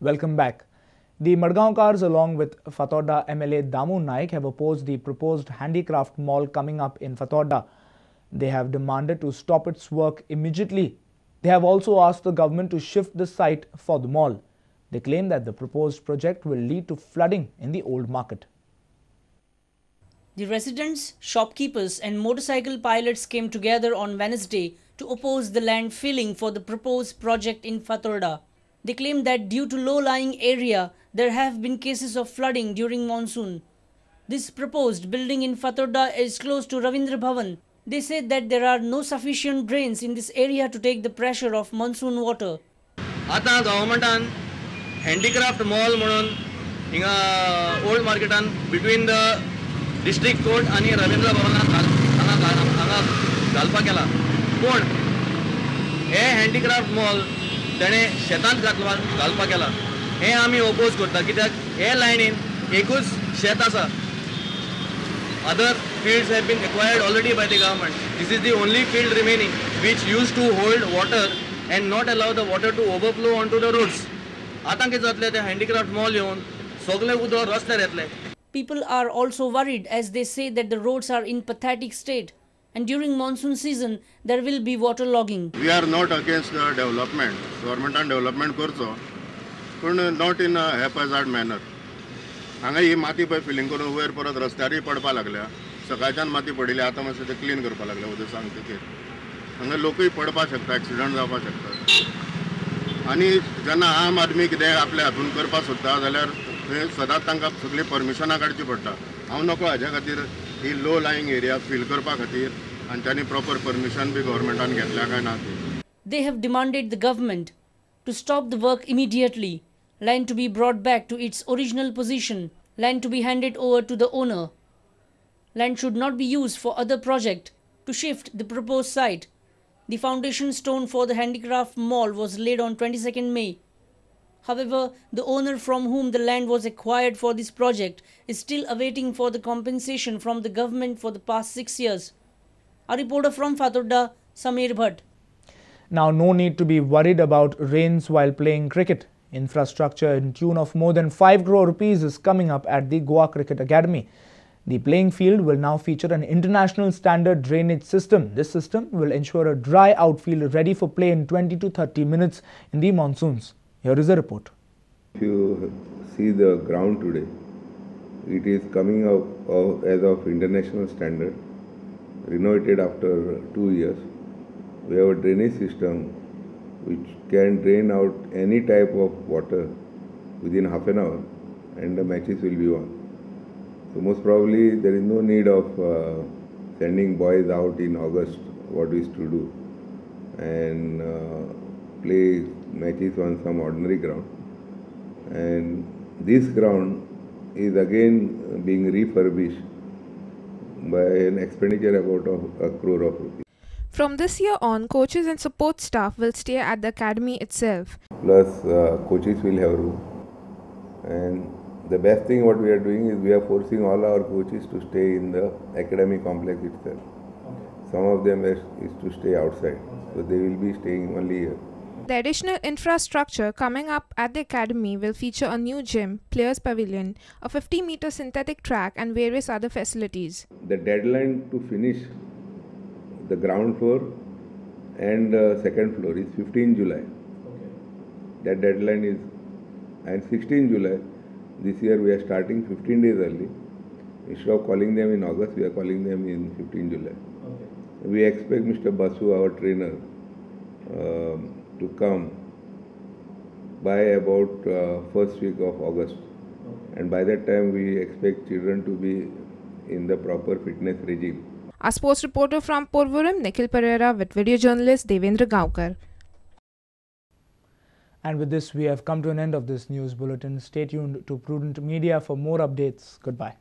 Welcome back. The Madgaonkars along with Fatorda MLA Damu Naik have opposed the proposed handicraft mall coming up in Fatorda. They have demanded to stop its work immediately. They have also asked the government to shift the site for the mall. They claim that the proposed project will lead to flooding in the old market. The residents, shopkeepers and motorcycle pilots came together on Wednesday to oppose the land filling for the proposed project in Fatorda. They claim that due to low-lying area, there have been cases of flooding during monsoon. This proposed building in Fatorda is close to Ravindra Bhavan. They said that there are no sufficient drains in this area to take the pressure of monsoon water. आता गव्हर्मेंटान handicraft mall म्हणून हिंगा old मार्केटान between the district court आणि रवींद्र भवनात घालपाक केला पूण हे handicraft mall तेणे शेतांत घालपाक केला हे आमी ओपोज करता कित्याक हे लायनीन एकूच शेत आसा other fields have been acquired already by the government. This is the only field remaining which used to hold water and not allow the water to overflow onto the roads. आता कितें जातलें ते handicraft mall येवन सगळे उदक रस्त्यार येतलें. People are also worried as they say that the roads are in pathetic state and during monsoon season there will be waterlogging. We are not against the development. Government and development करचो पण not in a haphazard manner. हांगा ही माती पळय filling करून वयर परत रस्त्यारय पडपा लागल्या सकाळच्यान माती पडिल्ली आतां मातशें ते क्लीन करपा लागल्या उदक सांगतकीर हांगा लोकूय पडपा शकता एक्सिडंट जावपा शकता आनी जेन्ना आम आदमी कितें आपल्या हातून करपा सोदता जाल्यार थंय सदांच तांकां सगळी परमिशनां काडची पडटा हांव नकळो हाज्या खातीर ही लो लायंग एरिया फील करपा खातीर आनी तांणी प्रॉपर परमिशन बी गव्हर्मेंटान घेतल्या काय ना ती. They have demanded the government to stop the work immediately. Land to be brought back to its original position, land to be handed over to the owner. Land should not be used for other project to shift the proposed site. The foundation stone for the handicraft mall was laid on 22nd May. However, the owner from whom the land was acquired for this project is still awaiting for the compensation from the government for the past 6 years. A reporter from Fatorda, Sameer Bhatt. Now, no need to be worried about rains while playing cricket. Infrastructure in tune of more than 5 crore rupees is coming up at the Goa Cricket Academy. The playing field will now feature an international standard drainage system. This system will ensure a dry outfield ready for play in 20 to 30 minutes in the monsoons. Here is a report. If you see the ground today, it is coming up as of international standard, renovated after 2 years. We have a drainage system which can drain out any type of water within half an hour and the matches will be on. So most probably there is no need of sending boys out in August, what we used to do, and play matches on some ordinary ground. And this ground is again being refurbished by an expenditure about 1 crore of rupees. From this year on, coaches and support staff will stay at the academy itself. Plus, coaches will have room. And the best thing what we are doing is we are forcing all our coaches to stay in the academy complex itself. Okay. Some of them is to stay outside. So they will be staying only here. The additional infrastructure coming up at the academy will feature a new gym, players pavilion, a 50-meter synthetic track and various other facilities. The deadline to finish the ground floor and second floor is 15 July. Okay. That deadline is, and 16 July, this year we are starting 15 days early. Instead of calling them in August, we are calling them in 15 July. Okay. We expect Mr. Basu, our trainer, to come by about first week of August. Okay. And by that time we expect children to be in the proper fitness regime. Our sports reporter from Porvorim, Nikhil Pereira, with video journalist Devendra Gaonkar. And with this, we have come to an end of this news bulletin. Stay tuned to Prudent Media for more updates. Goodbye.